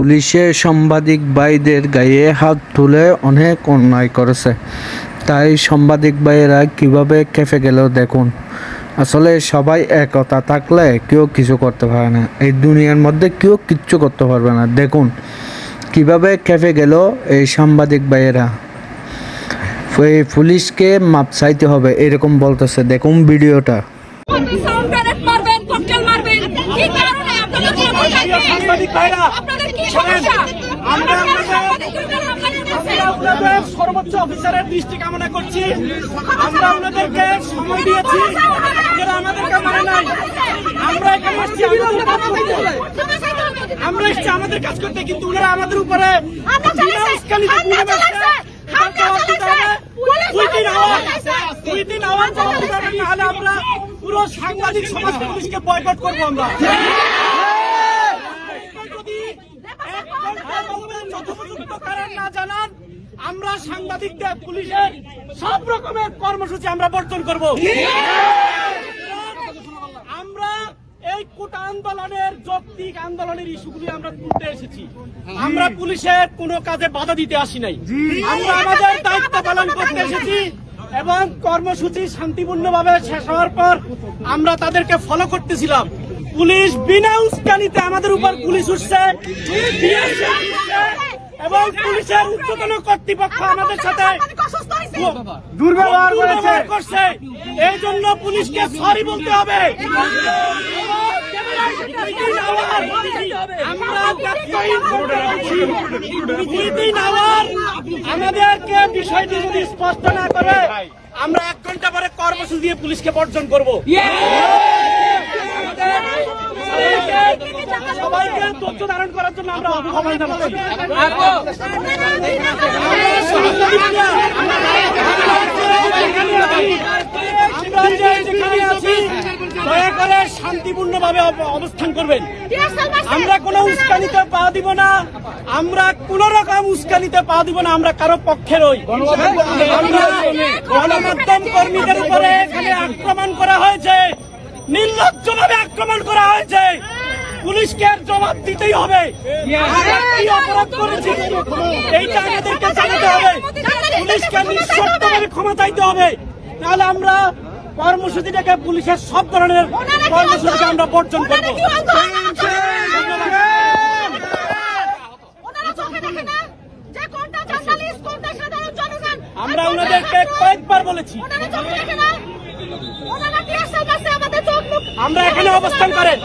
পুলিশে সাংবাদিক ভাইদের গায়ে হাত তুলে অনেক অন্যায় করেছে। তাই সাংবাদিক ভাইয়েরা কিভাবে খেপে গেল দেখুন। আসলে সবাই একতা থাকলে কেউ কিছু করতে পারে না, এই দুনিয়ার মধ্যে কেউ কিচ্ছু করতে পারবে না। দেখুন কিভাবে খেপে গেল এই সাংবাদিক ভাইয়েরা। এই পুলিশকে মাপ চাইতে হবে এরকম বলতেছে, দেখুন ভিডিওটা। সর্বোচ্চ অফিসারের দৃষ্টি কামনা করছি। আমরা ওনাদেরকে সময় দিয়েছি, আমাদেরকে মানে নাই। আমরা এখানে আসছি আমাদের কাজ করতে, কিন্তু ওনারা আমাদের উপরে আমরা পুরো সাংবাদিক সমাজ পুলিশকে বয়কট করবো। আমরা না জানান আমরা সাংবাদিকদের পুলিশের সব রকমের কর্মসূচি আমরা বর্জন করব। আমরা এই কোটা আন্দোলনের যৌক্তিক আন্দোলনের ইস্যুগুলি আমরা তুলতে এসেছি। আমরা পুলিশের কোনো কাজে বাধা দিতে আসি নাই। আমরা আমাদের দায়িত্ব পালন করতে এসেছি এবং কর্মসূচি শান্তিপূর্ণভাবে শেষ হওয়ার পর আমরা তাদেরকে ফলো করতেছিলাম। পুলিশ বিনা উস্কানিতে আমাদের উপর পুলিশ উঠছে এবং পুলিশের উচ্চতন কর্তৃপক্ষ আমাদের সাথে দুর্ব্যবহার করছে। এই জন্য পুলিশকে সরি বলতে হবে। আমাদেরকে বিষয়টি যদি স্পষ্ট না করে আমরা 1 ঘন্টা পরে কর্মসূচি দিয়ে পুলিশকে বর্জন করব। সবাইকে তথ্য ধারণ করার জন্য আমরা আহ্বান জানাচ্ছি। দয়া করে শান্তিপূর্ণভাবে অবস্থান করবেন। আমরা কোনো উস্কানিতে পা দিব না, আমরা কোন রকম উস্কানিতে পা দিব না। আমরা কারো পক্ষে রই। গণমাধ্যম কর্মীদের উপরে এখানে আক্রমণ করা হয়েছে, নির্লজ্জভাবে আক্রমণ করা হয়েছে। পুলিশকে জবাব দিতেই হবে। কি অপরাধ করেছি এইটা আমাদেরকে জানাতে হবে। পুলিশকে নিঃশর্তভাবে ক্ষমা চাইতে হবে। তাহলে আমরা কর্মসূচিটাকে পুলিশের সব ধরনের কর্মসূচিকে আমরা বর্জন করব। আমরা ওনাদেরকে কয়েকবার বলেছি আমরা এখানে অবস্থান করেন।